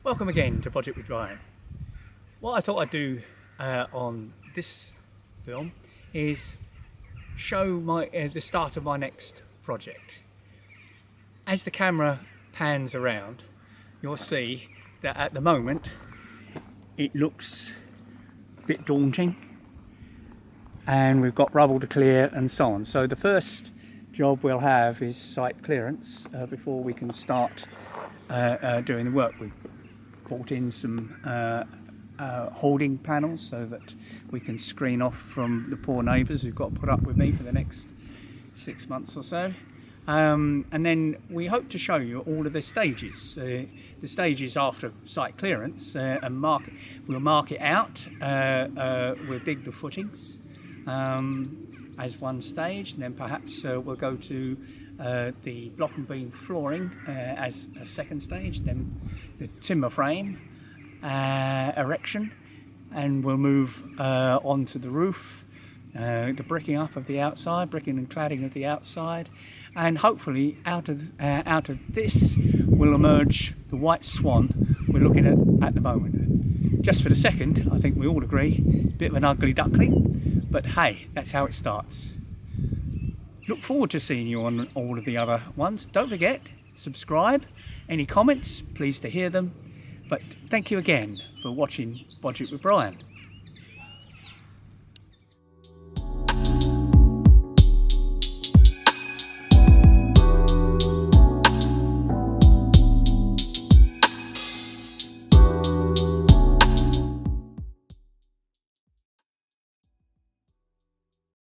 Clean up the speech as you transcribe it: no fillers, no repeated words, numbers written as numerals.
Welcome again to Budget with Ryan. What I thought I'd do on this film is show the start of my next project. As the camera pans around, you'll see that at the moment it looks a bit daunting and we've got rubble to clear and so on. So the first job we'll have is site clearance before we can start doing the work. We've brought in some hoarding panels so that we can screen off from the poor neighbours who've got to put up with me for the next 6 months or so. And then we hope to show you all of the stages after site clearance, and we'll mark it out. We'll dig the footings as one stage, and then perhaps we'll go to the block and beam flooring as a second stage, then the timber frame erection, and we'll move on to the roof, the bricking up of the outside, bricking and cladding of the outside, and hopefully out of this will emerge the white swan we're looking at the moment. Just for the second, I think we all agree, a bit of an ugly duckling, but hey, that's how it starts. Look forward to seeing you on all of the other ones. Don't forget, subscribe. Any comments, pleased to hear them. But thank you again for watching Budget with Brian.